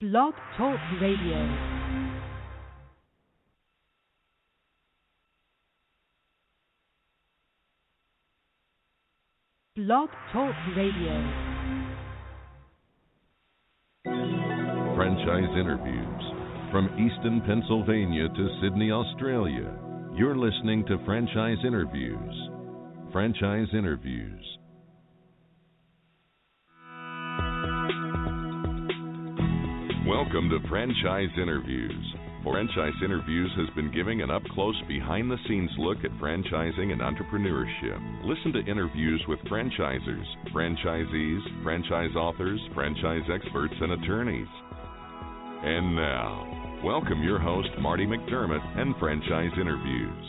Blog Talk Radio. Blog Talk Radio. Franchise interviews from Easton, Pennsylvania to Sydney, Australia. You're listening to Franchise Interviews. Franchise Interviews. Welcome to Franchise Interviews. Franchise Interviews has been giving an up-close, behind-the-scenes look at franchising and entrepreneurship. Listen to interviews with franchisers, franchisees, franchise authors, franchise experts, and attorneys. And now, welcome your host, Marty McDermott, and Franchise Interviews.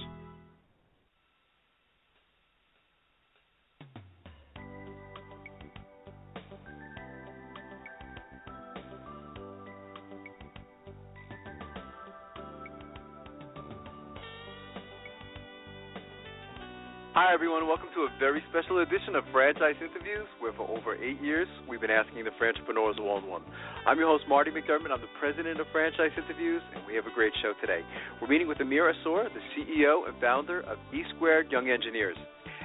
Hi everyone, welcome to a very special edition of Franchise Interviews, where for over 8 years we've been asking the entrepreneurs one-on-one. I'm your host, Marty McDermott. I'm the president of Franchise Interviews, and we have a great show today. We're meeting with Amir Asor, the CEO and founder of E-Squared Young Engineers.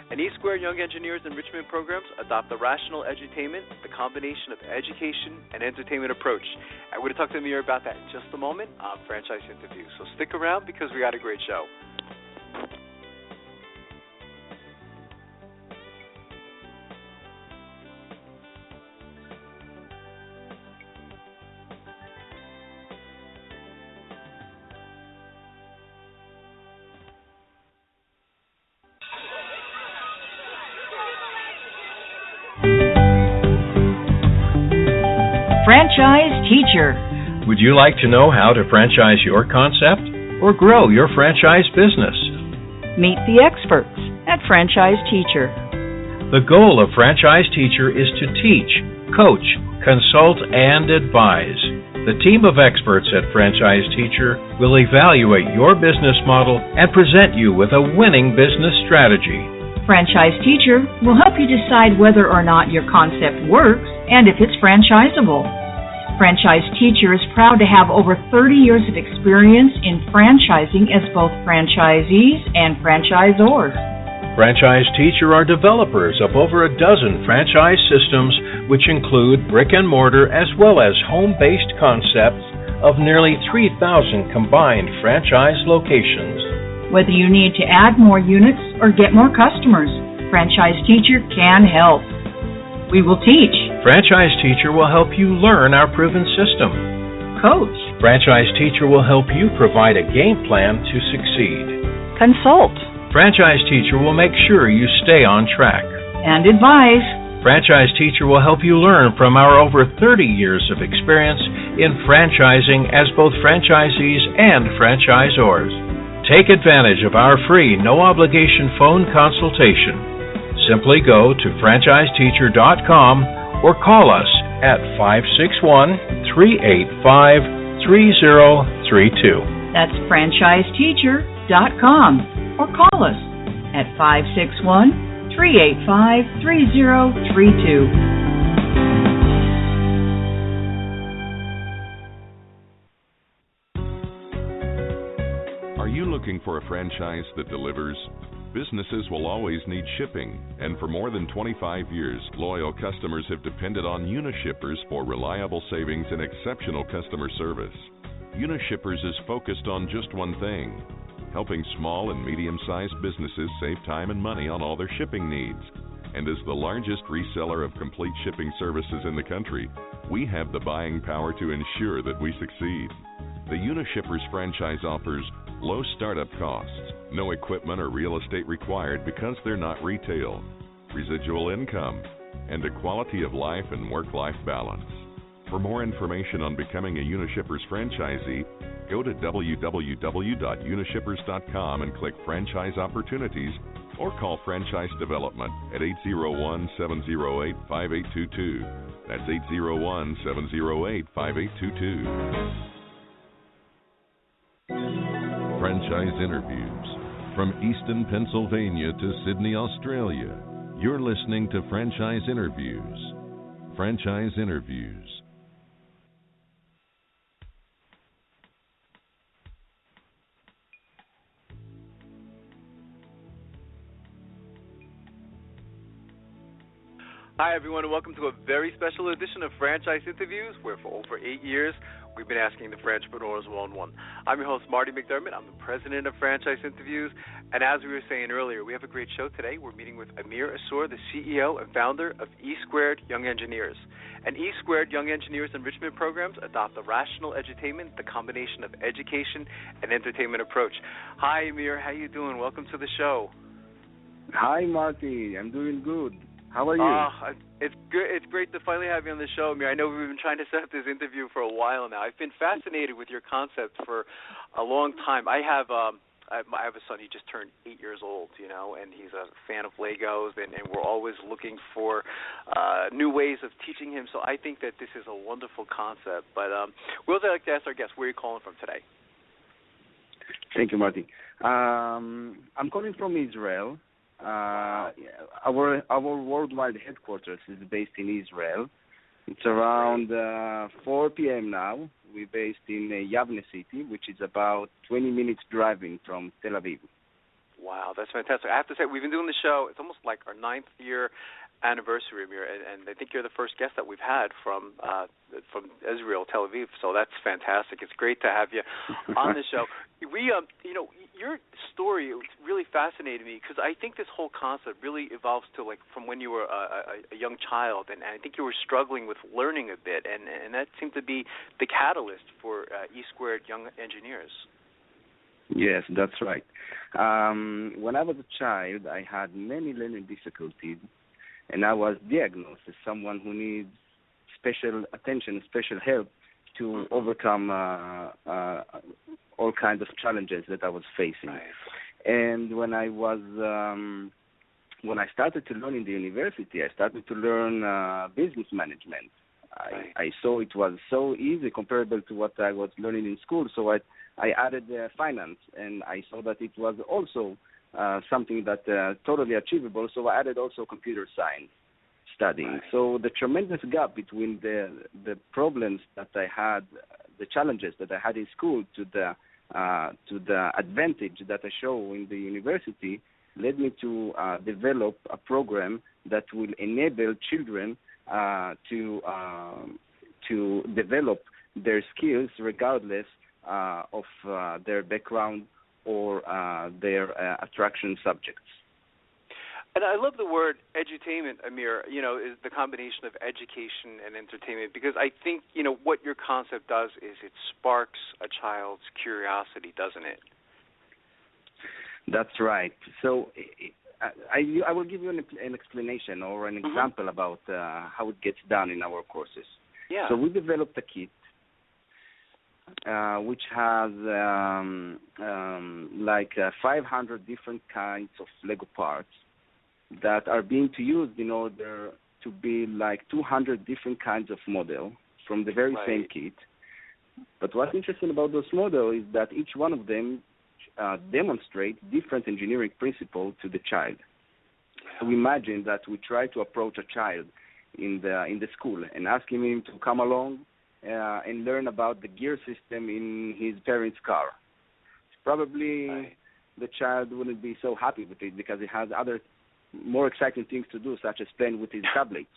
And E-Squared Young Engineers enrichment programs adopt the rational edutainment, the combination of education and entertainment approach. And we're going to talk to Amir about that in just a moment on Franchise Interviews. So stick around because we got a great show. Franchise Teacher. Would you like to know how to franchise your concept or grow your franchise business? Meet the experts at Franchise Teacher. The goal of Franchise Teacher is to teach, coach, consult, and advise. The team of experts at Franchise Teacher will evaluate your business model and present you with a winning business strategy. Franchise Teacher will help you decide whether or not your concept works and if it's franchisable. Franchise Teacher is proud to have over 30 years of experience in franchising as both franchisees and franchisors. Franchise Teacher are developers of over a dozen franchise systems, which include brick and mortar as well as home-based concepts of nearly 3,000 combined franchise locations. Whether you need to add more units or get more customers, Franchise Teacher can help. We will teach. Franchise Teacher will help you learn our proven system. Coach. Franchise Teacher will help you provide a game plan to succeed. Consult. Franchise Teacher will make sure you stay on track. And advise. Franchise Teacher will help you learn from our over 30 years of experience in franchising as both franchisees and franchisors. Take advantage of our free, no-obligation phone consultation. Simply go to franchiseteacher.com or call us at 561-385-3032. That's franchiseteacher.com or call us at 561-385-3032. Are you looking for a franchise that delivers? Businesses will always need shipping, and for more than 25 years, loyal customers have depended on Unishippers for reliable savings and exceptional customer service. Unishippers is focused on just one thing: helping small and medium-sized businesses save time and money on all their shipping needs. And as the largest reseller of complete shipping services in the country, we have the buying power to ensure that we succeed. The Unishippers franchise offers low startup costs, no equipment or real estate required because they're not retail, residual income, and a quality of life and work-life balance. For more information on becoming a Unishippers franchisee, go to www.unishippers.com and click Franchise Opportunities or call Franchise Development at 801-708-5822. That's 801-708-5822. Franchise Interviews from Easton, Pennsylvania to Sydney, Australia. You're listening to Franchise Interviews. Franchise Interviews. Hi, everyone, and welcome to a very special edition of Franchise Interviews, where for over 8 years, we've been asking the Franchipreneurs one-on-one. I'm your host, Marty McDermott. I'm the president of Franchise Interviews, and as we were saying earlier, we have a great show today. We're meeting with Amir Asor, the CEO and founder of E-Squared Young Engineers. And E-Squared Young Engineers enrichment programs adopt the rational edutainment, the combination of education and entertainment approach. Hi, Amir. How you doing? Welcome to the show. Hi, Marty. I'm doing good. How are you? It's good. It's great to finally have you on the show, Amir. I know we've been trying to set up this interview for a while now. I've been fascinated with your concept for a long time. I have a son. He just turned 8 years old, and he's a fan of Legos, and we're always looking for new ways of teaching him. So I think that this is a wonderful concept. But we also like to ask our guests, where are you calling from today? Thank you, Marty. I'm calling from Israel. Our worldwide headquarters is based in Israel. It's around 4 p.m. now. We're based in Yavne city, which is about 20 minutes driving from Tel Aviv. Wow, that's fantastic. I have to say, we've been doing the show. It's almost like our 9th year anniversary, Amir, and I think you're the first guest that we've had from Israel, Tel Aviv. So that's fantastic. It's great to have you on the show. We, your story really fascinated me because I think this whole concept really evolves to from when you were a young child, and I think you were struggling with learning a bit, and that seemed to be the catalyst for E-Squared Young Engineers. Yes, that's right. When I was a child, I had many learning difficulties, and I was diagnosed as someone who needs special attention, special help to overcome all kinds of challenges that I was facing. Right. And when I started to learn in the university, I started to learn business management. I saw it was so easy comparable to what I was learning in school, so I added finance, and I saw that it was also something that totally achievable, so I added also computer science studying. Right. So the tremendous gap between the problems that I had, the challenges that I had in school to the advantage that I show in the university led me to develop a program that will enable children to develop their skills regardless of their background or their attraction subjects. And I love the word edutainment, Amir, is the combination of education and entertainment, because I think, what your concept does is it sparks a child's curiosity, doesn't it? That's right. So I will give you an explanation or an example about how it gets done in our courses. Yeah. So we developed a kit which has 500 different kinds of Lego parts that are being used in order to build 200 different kinds of model from the very same kit. But what's interesting about those models is that each one of them demonstrate different engineering principles to the child. So imagine that we try to approach a child in the school and ask him to come along and learn about the gear system in his parents' car. Probably the child wouldn't be so happy with it because he has other more exciting things to do, such as playing with his tablets.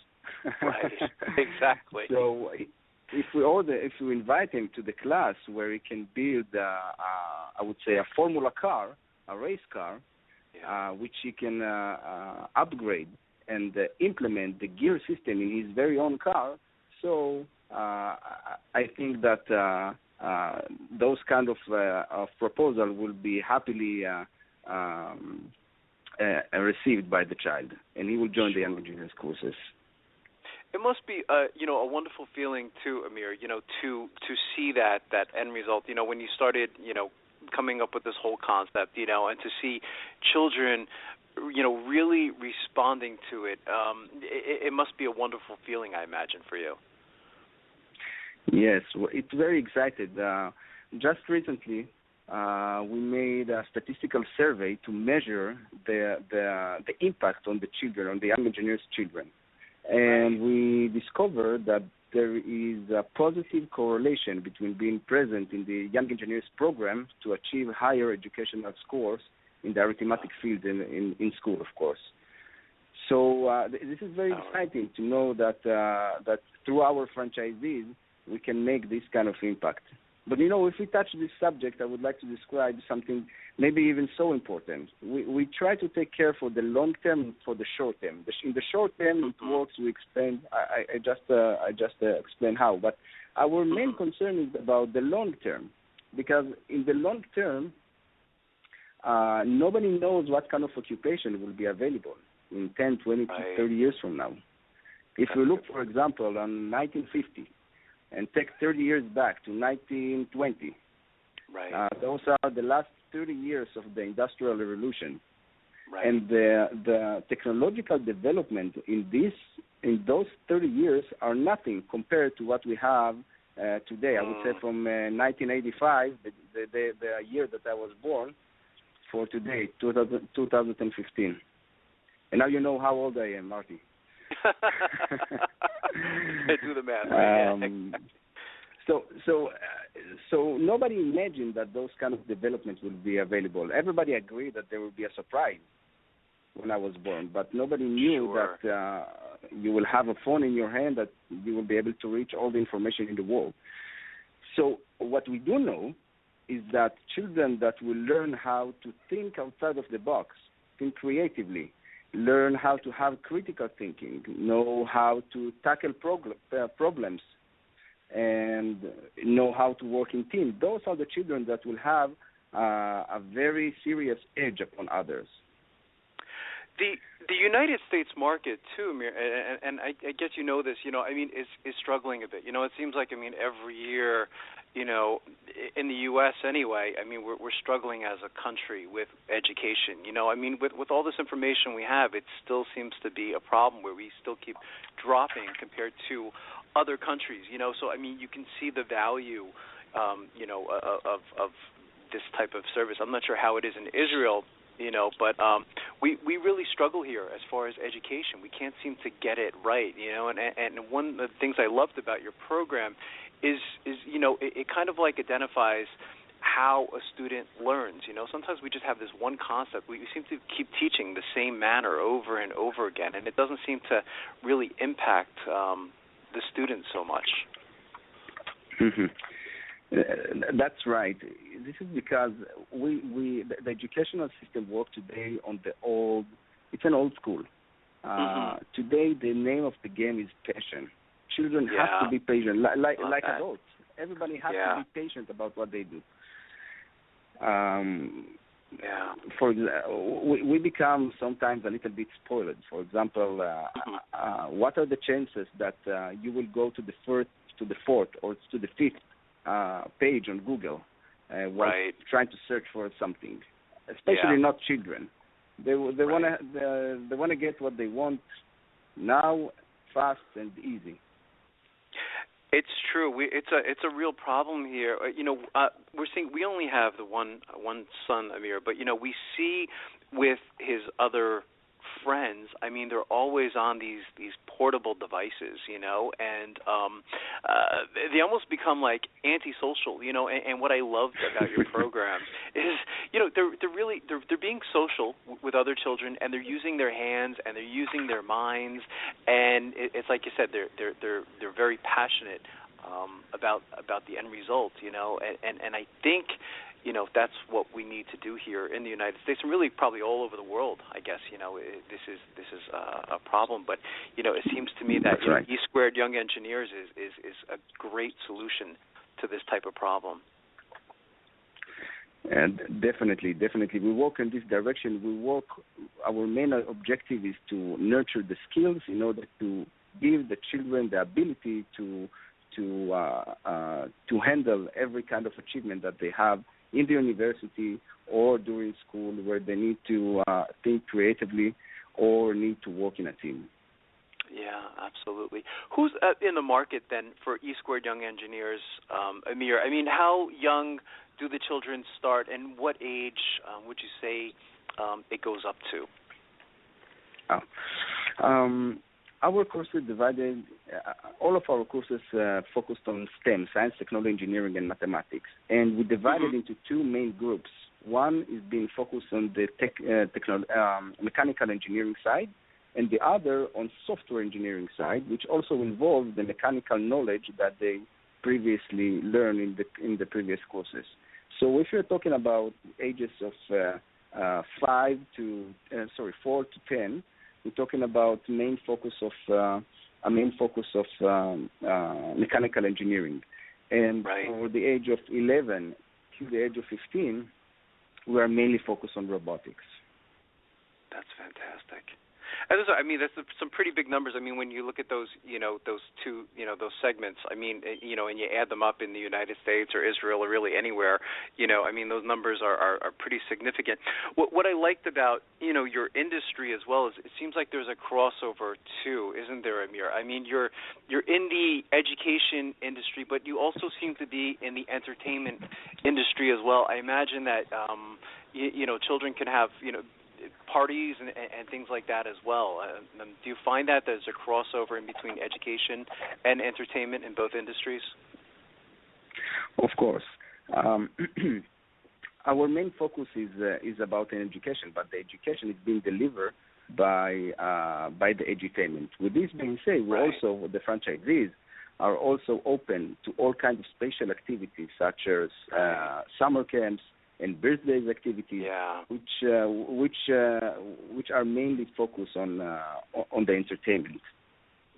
Right, exactly. So if we invite him to the class where he can build, I would say, a formula car, a race car, which he can upgrade and implement the gear system in his very own car. So I think that those kind of proposal will be happily received by the child, and he will join the Young Engineers courses. It must be, a wonderful feeling too, Amir. To see that end result. When you started, coming up with this whole concept, and to see children, really responding to it. It must be a wonderful feeling, I imagine, for you. Yes, it's very excited. Just recently, we made a statistical survey to measure the impact on the children, on the Young Engineers children. And we discovered that there is a positive correlation between being present in the Young Engineers program to achieve higher educational scores in the arithmetic field in school, of course. So this is very exciting to know that that through our franchisees we can make this kind of impact. But if we touch this subject, I would like to describe something maybe even so important. We try to take care for the long term and for the short term. In the short term, it works. We explain. I just explain how. But our main concern is about the long term, because in the long term, nobody knows what kind of occupation will be available in 10, 20, 30 years from now. If we look, for example, on 1950 and take 30 years back to 1920, those are the last 30 years of the Industrial Revolution. And the technological development in those 30 years are nothing compared to what we have today. I would say from 1985, the year that I was born, for today, 2015. And now you know how old I am, Marty. Do the math. So nobody imagined that those kind of developments will be available. Everybody agreed that there will be a surprise when I was born, but nobody knew that you will have a phone in your hand, that you will be able to reach all the information in the world. So what we do know is that children that will learn how to think outside of the box, think creatively, learn how to have critical thinking, know how to tackle problems, and know how to work in teams. Those are the children that will have a very serious edge upon others. The United States market too, Amir, and I guess you know this, is struggling a bit. It seems like, every year, in the U.S. anyway, we're struggling as a country with education. With all this information we have, it still seems to be a problem where we still keep dropping compared to other countries. So you can see the value, of this type of service. I'm not sure how it is in Israel. But we really struggle here as far as education. We can't seem to get it right, and one of the things I loved about your program is it kind of like identifies how a student learns. Sometimes we just have this one concept. We seem to keep teaching the same manner over and over again, and it doesn't seem to really impact the students so much. Mm-hmm. That's right. This is because the educational system works today on it's an old school. Today, the name of the game is passion. Children have to be patient, like adults. Everybody has to be patient about what they do. For example, we become sometimes a little bit spoiled. For example, what are the chances that you will go to the fourth, or to the fifth page on Google while trying to search for something? Especially not children. They want to get what they want now, fast and easy. It's true. It's a real problem here. We're seeing we only have the one son, Amir, but we see with his other friends, they're always on these portable devices, and they almost become like antisocial, and what I loved about your program is, they're being social with other children, and they're using their hands and they're using their minds, and it's like you said, they're very passionate about the end result, and I think that's what we need to do here in the United States, and really probably all over the world. I guess this is a problem, but it seems to me that E Squared Young Engineers is a great solution to this type of problem. And definitely, we work in this direction. Our main objective is to nurture the skills in order to give the children the ability to handle every kind of achievement that they have in the university or during school, where they need to think creatively or need to work in a team. Yeah, absolutely. Who's in the market then for E Squared Young Engineers, Amir? How young do the children start, and what age would you say it goes up to? Our courses divided, all of our courses focused on STEM, science, technology, engineering, and mathematics. And we divided into two main groups. One is being focused on the mechanical engineering side, and the other on software engineering side, which also involves the mechanical knowledge that they previously learned in the previous courses. So if you're talking about ages of 4 to 10, we're talking about a main focus of mechanical engineering, and for the age of 11 to the age of 15, we are mainly focused on robotics. That's fantastic. And that's some pretty big numbers. I mean, when you look at those, those two, those segments, I mean, and you add them up in the United States or Israel or really anywhere, I mean, those numbers are pretty significant. What I liked about, your industry as well is it seems like there's a crossover too, isn't there, Amir? I mean, you're in the education industry, but you also seem to be in the entertainment industry as well. I imagine that, children can have, parties and things like that as well. Do you find that there's a crossover in between education and entertainment in both industries? Of course. Our main focus is about an education, but the education is being delivered by the edutainment. With this being said, we also, the franchisees, are also open to all kinds of special activities such as summer camps and birthdays activities, which are mainly focused on the entertainment.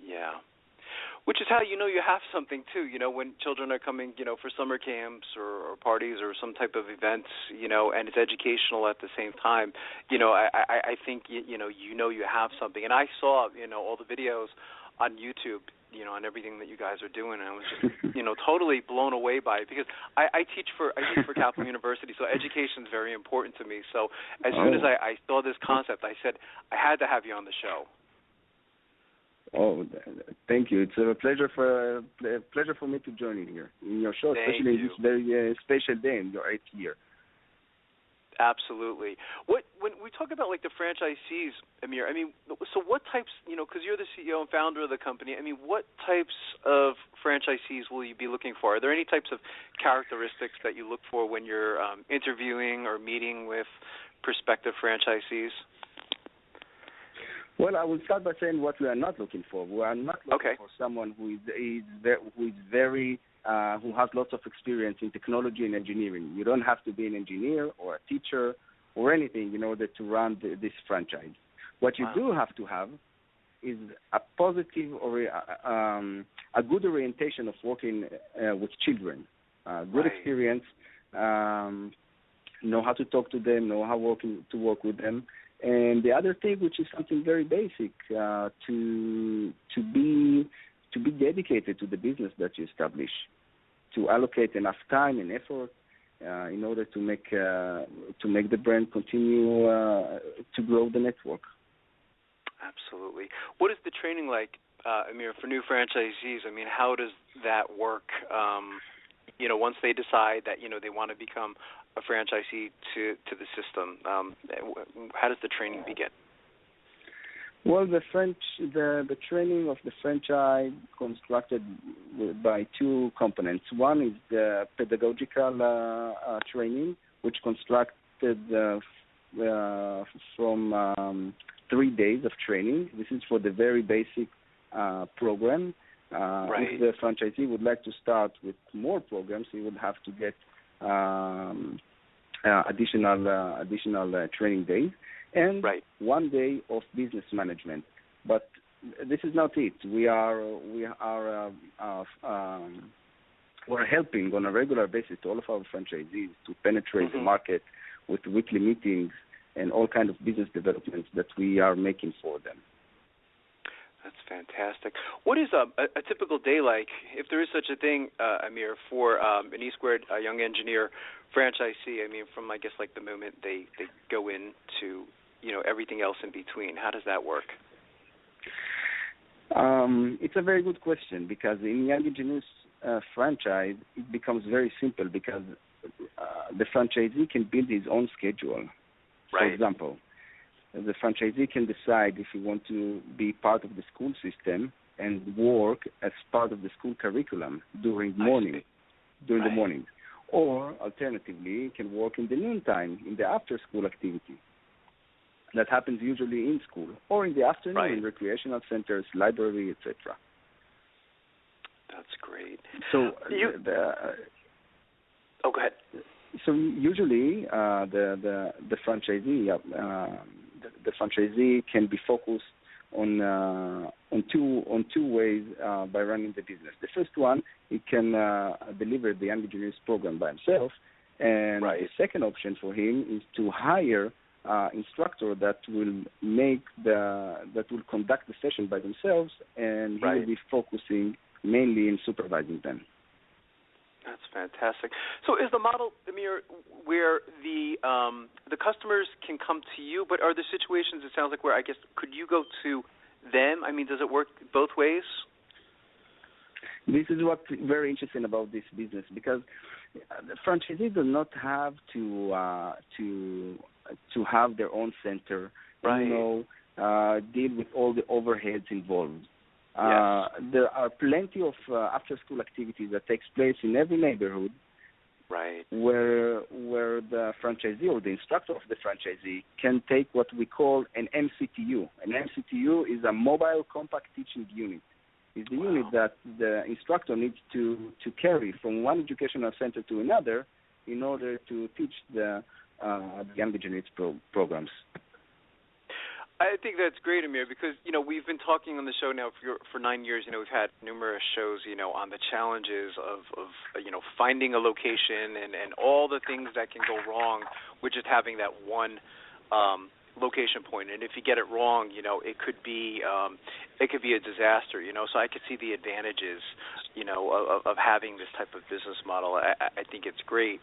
Yeah. Which is how you have something too. When children are coming, for summer camps or parties or some type of events, and it's educational at the same time. I think you have something. And I saw all the videos on YouTube, on everything that you guys are doing, and I was just, totally blown away by it because I teach for Kaplan University, so education is very important to me. So as soon as I saw this concept, I said I had to have you on the show. Oh, thank you. It's a pleasure for me to join you here in your show, especially in this very special day in your 8th year. Absolutely. When we talk about like the franchisees, Amir, I mean, so what types, because you're the CEO and founder of the company, I mean, what types of franchisees will you be looking for? Are there any types of characteristics that you look for when you're interviewing or meeting with prospective franchisees? Well, I will start by saying what we are not looking for. We are not looking for someone who has lots of experience in technology and engineering. You don't have to be an engineer or a teacher or anything in order to run this franchise. What you do have to have is a positive or a good orientation of working with children, good experience, know how to talk to them, know how to work with them. And the other thing, which is something very basic, to be dedicated to the business that you establish, to allocate enough time and effort in order to make the brand continue to grow the network. Absolutely. What is the training like, Amir, for new franchisees? I mean, how does that work? Once they decide that they want to become a franchisee to the system, how does the training begin? Well, the training of the franchise constructed by two components. One is the pedagogical training, which constructed from 3 days of training. This is for the very basic program. If the franchisee would like to start with more programs, he would have to get additional training days. And 1 day of business management, but this is not it. We're helping on a regular basis to all of our franchisees to penetrate the market with weekly meetings and all kinds of business developments that we are making for them. That's fantastic. What is a typical day like, if there is such a thing, Amir, for an E-Squared young engineer franchisee? I mean, from, I guess, like the moment they go into everything else in between. How does that work? It's a very good question, because in Young Engineers franchise, it becomes very simple because the franchisee can build his own schedule. For example, the franchisee can decide if he wants to be part of the school system and work as part of the school curriculum during the morning. Or, alternatively, he can work in the noontime, in the after-school activity. that happens usually in school or in the afternoon in recreational centers, library, etc. That's great. So go ahead. So usually the franchisee can be focused on two ways by running the business. The first one, he can deliver the Young Engineers program by himself, and the second option for him is to hire instructor that will conduct the session by themselves, and he will be focusing mainly in supervising them. That's fantastic. So is the model, Amir, where the customers can come to you, but are there situations, it sounds like, where I guess could you go to them? I mean, does it work both ways? This is what's very interesting about this business, because the franchisees do not have to have their own center, deal with all the overheads involved. There are plenty of after-school activities that takes place in every neighborhood, where the franchisee or the instructor of the franchisee can take what we call an MCTU. An MCTU is a mobile compact teaching unit. It's the unit that the instructor needs to carry from one educational center to another in order to teach the Young Engineers programs. I think that's great, Amir, because, we've been talking on the show now for 9 years. We've had numerous shows, on the challenges of finding a location and all the things that can go wrong with just having that one location point. And if you get it wrong, it could be a disaster, So I could see the advantages, of having this type of business model. I think it's great.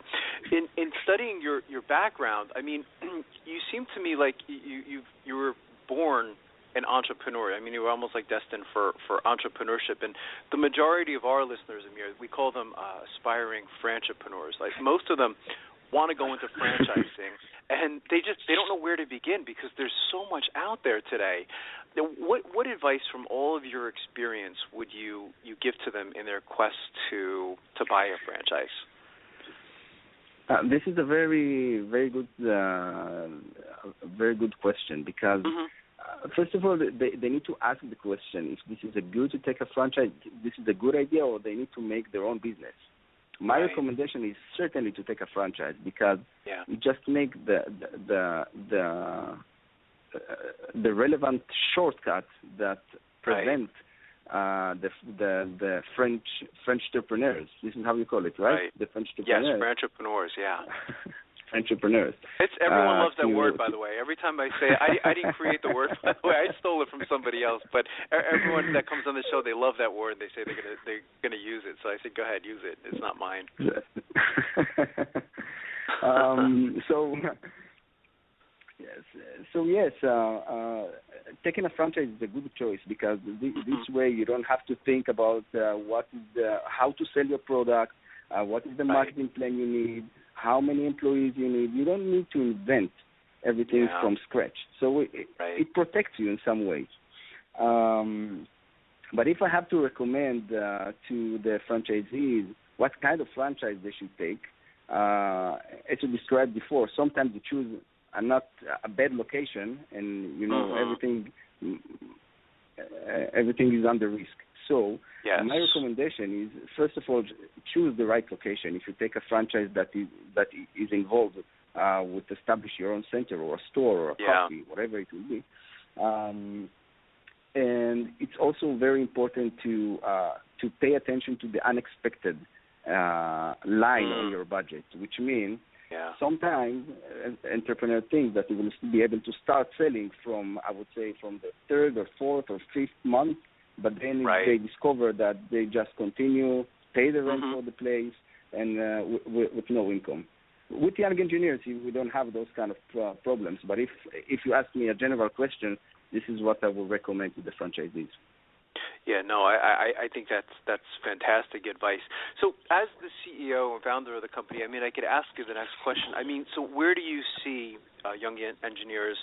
In studying your background, I mean, you seem to me like you were born an entrepreneur. I mean, you were almost like destined for entrepreneurship. And the majority of our listeners, Amir, we call them aspiring franchipreneurs. Like most of them want to go into franchising, and they don't know where to begin because there's so much out there today. What advice from all of your experience would you give to them in their quest to buy a franchise? This is a very, very good, question because first of all, they need to ask the question if this is to take a franchise. This is a good idea, or they need to make their own business. My recommendation is certainly to take a franchise because you just make the relevant shortcuts that prevent the French entrepreneurs. This is how you call it, right? The French entrepreneurs. Yes, French entrepreneurs. Yeah. Entrepreneurs. Everyone loves that word, by the way. Every time I say it, I didn't create the word, by the way. I stole it from somebody else. But everyone that comes on the show, they love that word. They say they're gonna use it. So I said, go ahead, use it. It's not mine. Taking a franchise is a good choice because this way you don't have to think about how to sell your product, what is the marketing plan you need, how many employees you need. You don't need to invent everything from scratch. So it protects you in some ways. But if I have to recommend to the franchisees what kind of franchise they should take, as you described before, sometimes you choose a bad location, and everything is under risk. So my recommendation is, first of all, choose the right location. If you take a franchise that is involved with establish your own center or a store or a coffee, whatever it will be, and it's also very important to pay attention to the unexpected line on your budget, which means sometimes entrepreneurs think that they will be able to start selling from the third or fourth or fifth month, but then they discover that they just continue, pay the rent for the place, and with no income. With Young Engineers, we don't have those kind of problems. But if you ask me a general question, this is what I would recommend to the franchisees. Yeah, no, I think that's fantastic advice. So as the CEO and founder of the company, I mean, I could ask you the next question. I mean, so where do you see Young Engineers,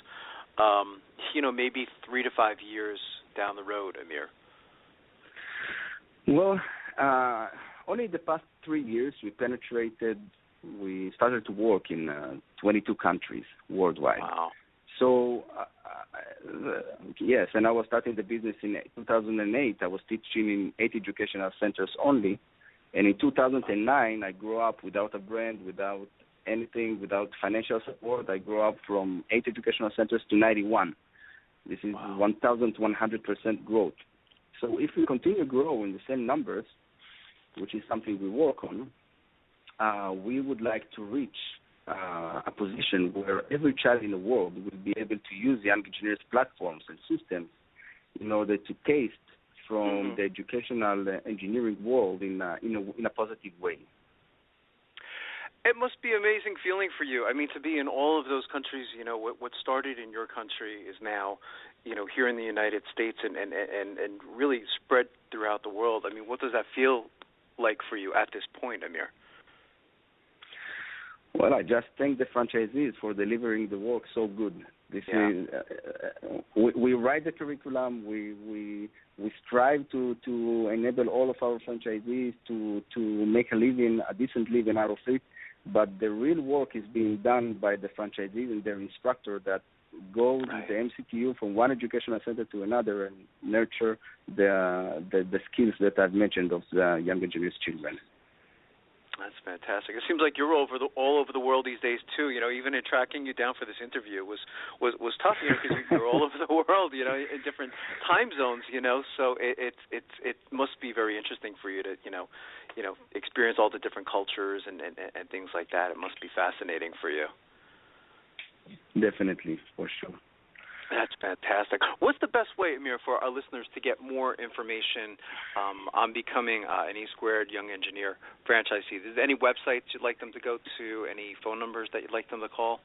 maybe 3 to 5 years down the road, Amir? Well, only the past 3 years we started to work in 22 countries worldwide. Wow. So, yes, and I was starting the business in 2008. I was teaching in 8 educational centers only. And in 2009, I grew up without a brand, without anything, without financial support. I grew up from 8 educational centers to 91. This is 1,100% growth. So if we continue growing the same numbers, which is something we work on, we would like to reach a position where every child in the world will be able to use Young Engineers platforms and systems in order to taste from the educational engineering world in a positive way. It must be an amazing feeling for you. I mean, to be in all of those countries, what started in your country is now, here in the United States and really spread throughout the world. I mean, what does that feel like for you at this point, Amir? Well, I just thank the franchisees for delivering the work so good. This is we write the curriculum. We strive to enable all of our franchisees to make a decent living out of it. But the real work is being done by the franchisees and their instructor that go to the MCTU from one educational center to another and nurture the skills that I've mentioned of the Young Engineers children. That's fantastic. It seems like you're all over the world these days too. Even in tracking you down for this interview was tough, because you're all over the world, in different time zones, So it must be very interesting for you to, experience all the different cultures and things like that. It must be fascinating for you. Definitely, for sure. That's fantastic. What's the best way, Amir, for our listeners to get more information on becoming an E-Squared Young Engineer franchisee? Is there any websites you'd like them to go to, any phone numbers that you'd like them to call?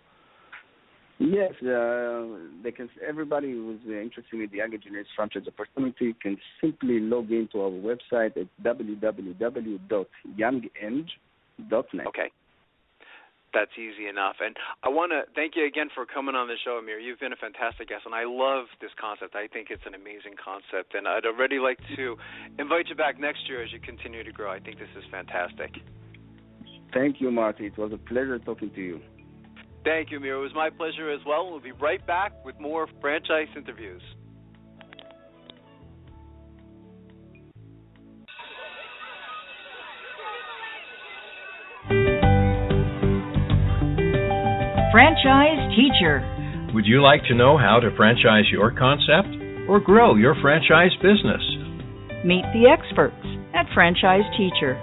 Yes, they can. Everybody who's interested in the Young Engineers franchise opportunity can simply log into our website at www.youngeng.net. Okay. That's easy enough. And I want to thank you again for coming on the show, Amir. You've been a fantastic guest, and I love this concept. I think it's an amazing concept, and I'd already like to invite you back next year as you continue to grow. I think this is fantastic. Thank you, Marty. It was a pleasure talking to you. Thank you, Amir. It was my pleasure as well. We'll be right back with more franchise interviews. Franchise Teacher. Would you like to know how to franchise your concept or grow your franchise business? Meet the experts at Franchise Teacher.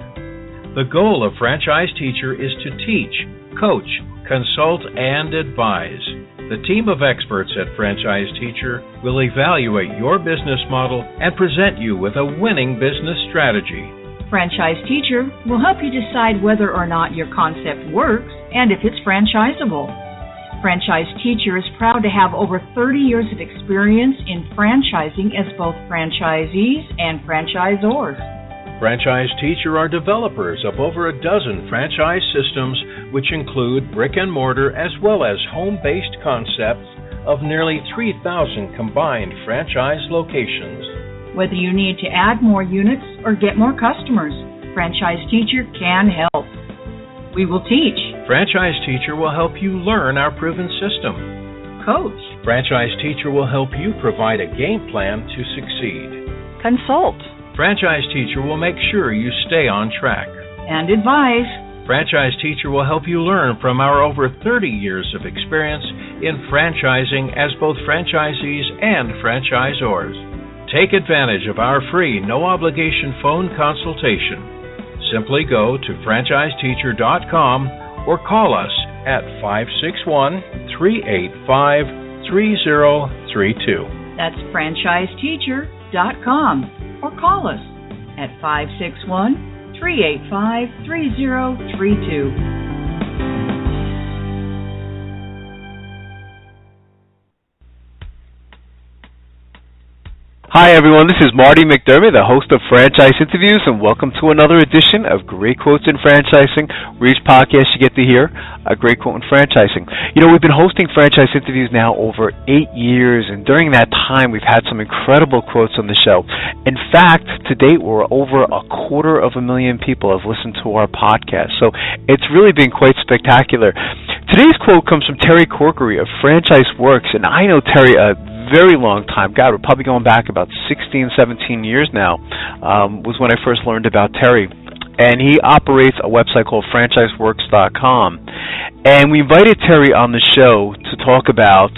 The goal of Franchise Teacher is to teach, coach, consult, and advise. The team of experts at Franchise Teacher will evaluate your business model and present you with a winning business strategy. Franchise Teacher will help you decide whether or not your concept works and if it's franchisable. Franchise Teacher is proud to have over 30 years of experience in franchising as both franchisees and franchisors. Franchise Teacher are developers of over a dozen franchise systems, which include brick and mortar as well as home-based concepts of nearly 3,000 combined franchise locations. Whether you need to add more units or get more customers, Franchise Teacher can help. We will teach. Franchise Teacher will help you learn our proven system. Coach. Franchise Teacher will help you provide a game plan to succeed. Consult. Franchise Teacher will make sure you stay on track. And advise. Franchise Teacher will help you learn from our over 30 years of experience in franchising as both franchisees and franchisors. Take advantage of our free, no-obligation phone consultation. Simply go to franchiseteacher.com or call us at 561-385-3032. That's franchiseteacher.com or call us at 561-385-3032. Hi everyone, this is Marty McDermott, the host of Franchise Interviews, and welcome to another edition of Great Quotes in Franchising, where each podcast you get to hear a great quote in franchising. You know, we've been hosting Franchise Interviews now over 8 years, and during that time we've had some incredible quotes on the show. In fact, to date we're over 250,000 people have listened to our podcast, so it's really been quite spectacular. Today's quote comes from Terry Corkery of Franchise Works, and I know Terry a very long time. God, we're probably going back about 16, 17 years now, was when I first learned about Terry. And he operates a website called franchiseworks.com. And we invited Terry on the show to talk about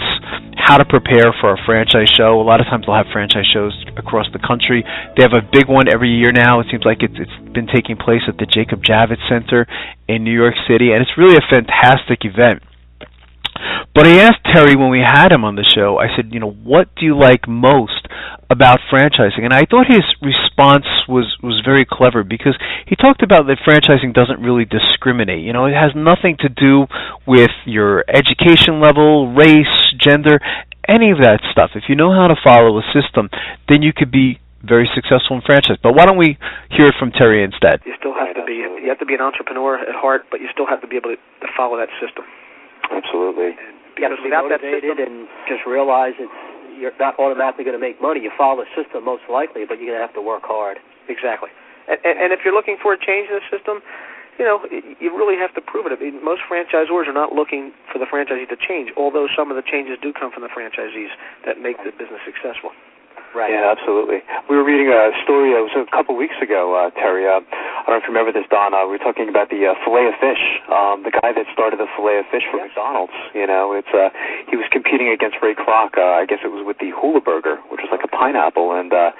how to prepare for a franchise show. A lot of times they'll have franchise shows across the country. They have a big one every year now. It seems like it's been taking place at the Jacob Javits Center in New York City, and it's really a fantastic event. But I asked Terry when we had him on the show, I said, what do you like most about franchising? And I thought his response was very clever, because he talked about that franchising doesn't really discriminate. It has nothing to do with your education level, race, gender, any of that stuff. If you know how to follow a system, then you could be very successful in franchise. But why don't we hear it from Terry instead? You still have to be an entrepreneur at heart, but you still have to be able to follow that system. Absolutely. You have to be motivated and just realize you're not automatically going to make money. You follow the system most likely, but you're going to have to work hard. Exactly. And if you're looking for a change in the system, you really have to prove it. I mean, most franchisors are not looking for the franchisee to change, although some of the changes do come from the franchisees that make the business successful. Right. Yeah, absolutely. We were reading a story, it was a couple weeks ago, Terry. I don't know if you remember this, Don. We were talking about the filet of fish. The guy that started the filet of fish for McDonald's. He was competing against Ray Kroc. I guess it was with the Hula Burger, which was like a pineapple, and the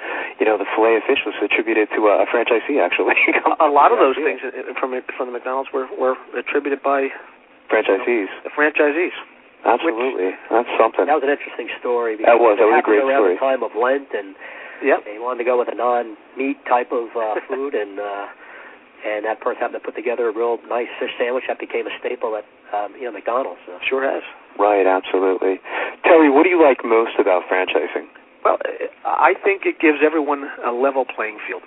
filet of fish was attributed to a franchisee. Actually, a lot of those things from the McDonald's were attributed by franchisees. The franchisees. Absolutely, that's something. That was an interesting story. That was a great around story. The time of Lent, and they wanted to go with a non-meat type of food, and that person happened to put together a real nice fish sandwich that became a staple at McDonald's. Sure has. Right, absolutely. Terry, what do you like most about franchising? Well, I think it gives everyone a level playing field.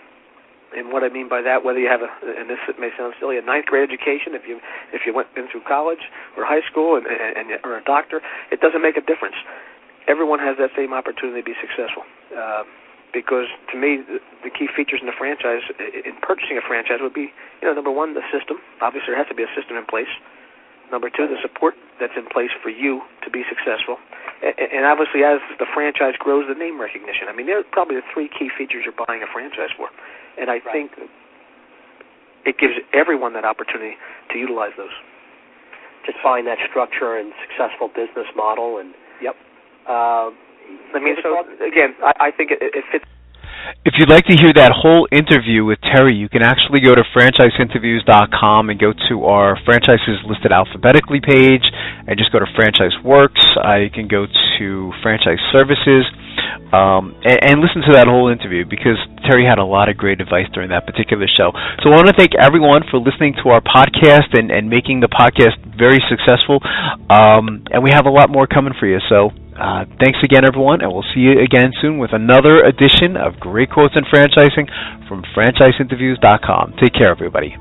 And what I mean by that, whether you have and this may sound silly, a ninth grade education, if you been through college or high school or a doctor, it doesn't make a difference. Everyone has that same opportunity to be successful. Because to me, the key features in the franchise, in purchasing a franchise, would be, number one, the system. Obviously, there has to be a system in place. Number two, the support that's in place for you to be successful. And obviously, as the franchise grows, the name recognition. I mean, they're probably the three key features you're buying a franchise for. And I think it gives everyone that opportunity to utilize those. Just find that structure and successful business model. And I think it fits. If you'd like to hear that whole interview with Terry, you can actually go to franchiseinterviews.com and go to our franchises listed alphabetically page, and just go to Franchise Works. You can go to Franchise Services and listen to that whole interview, because Terry had a lot of great advice during that particular show. So I want to thank everyone for listening to our podcast and making the podcast very successful. And we have a lot more coming for you. So thanks again, everyone, and we'll see you again soon with another edition of Great Quotes in Franchising from franchiseinterviews.com. Take care, everybody.